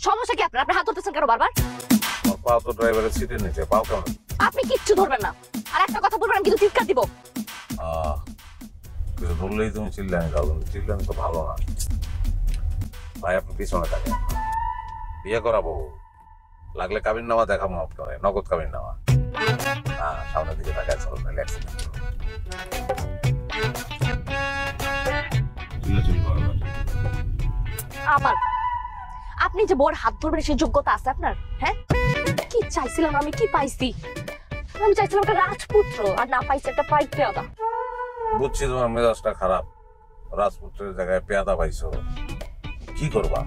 সমস্যা কি আপনার? আপনি হাত ধরতেছেন কেন বারবার? আমার পা তো ড্রাইভারের সিটের নিচে, পাও কেমন? আপনি কিচ্ছু ধরবেন না। আর একটা কথা বলবেন আমি কিন্তু চিৎকার দিব। কিছু বললেই তুমি চিল্লানি দাও, কিন্তু চিল্লানি তো ভালো না। ভাই আপনি পিছনে থাকেন, বিয়ে করাবো, লাগলে কাবিন নামা দেখাবো আপনার, নগদ কাবিন নামা। হ্যাঁ, সামনের দিকে তাকায় চলো, নাহলে অ্যাক্সিডেন্ট করবো। চিল্লাচিল্লি করো না। আমার আপনি যে বড় হাত ধরবেন সেই যোগ্যতা আছে আপনার? হ্যাঁ, কি চাইছিলাম আমি, কি পাইছি? আমি চাইছিলাম একটা রাজপুত্র, আর না পাইছি একটা পাইকেয়াদা। বুঝছি তোমার মেজাজটা খারাপ, রাজপুত্রের জায়গায় পেয়াদা পাইছো। কি করবা?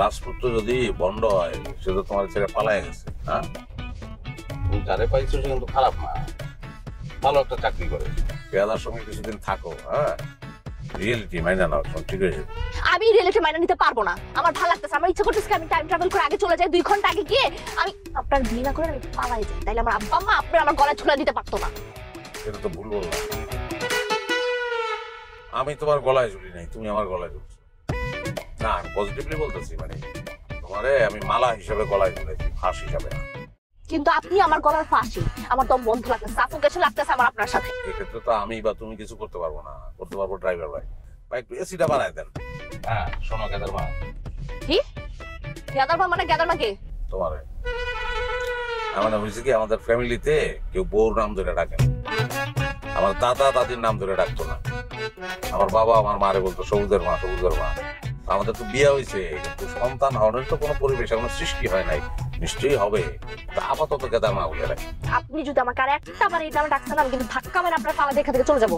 রাজপুত্র যদি বন্ড হয়, সে তো তোমার ছেড়ে পালায় গেছে। হ্যাঁ, তুমি যারে পাইছো সে কিন্তু খারাপ না, ভালো একটা চাকরি করে। পেয়াদার সঙ্গে কিছুদিন থাকো, হ্যাঁ, রিয়েলিটি মাইনা নাও, সব ঠিক হয়ে যাবে। আমি রিলেটিভ মাইনা নিতে পারবো না। আমার ভালো লাগতেছে, আমার ইচ্ছা করতেছে আমি টাইম ট্রাভেল করে আগে চলে যাই, 2 ঘন্টা আগে গিয়ে আমি আপনার বিয়ে না করে আমি পালাই যাই। তাইলে আমার আব্বা মা আপনার আমার গলায় ঝুলা দিতে পারতো না। এটা তো ভুল বললাম। আমি তোমার গলায় ঝুলি নাই, তুমি আমার গলায় ঝুলছো। না, আমি পজিটিভলি বলতেছি, মানে তোমারে আমি মালা হিসাবে গলায় ঝুলেছি, ফাঁস হিসাবে না। কিন্তু আপনি আমার গলার ফাঁসি। আমার দম বন্ধ লাগতেছে, সাফোকেশন লাগতেছে আমার আপনার সাথে। এক্ষেত্রে তো আমি বা তুমি কিছু করতে পারবো না, করতে পারবো ড্রাইভার ভাই। ভাই একটু এসিটা বাড়ায় দেন। হ্যাঁ, শোনো গেদার মা, কি গেদার মা মানে? গেদার মা কে? তোমারে মানে হয়েছে কি, আমাদের ফ্যামিলিতে কেউ বউর নাম ধরে ডাকে না। আমার দাদা দাদির নাম ধরে ডাকতো না। আমার বাবা আমার মারে বলতো সবুজের মা, সবুজের মা। আমাদের তো বিয়ে হয়েছে, কিন্তু সন্তান হওয়ার তো কোনো পরিবেশ এখনো সৃষ্টি হয় নাই, নিশ্চয়ই হবে। তা আপাতত গেদার মা বলে রাখি। আপনি যদি আমাকে আর একটা বার এই নামে ডাকছেন, আমি কিন্তু ধাক্কা মেরে আপনার পালা দেখা থেকে চলে যাবো।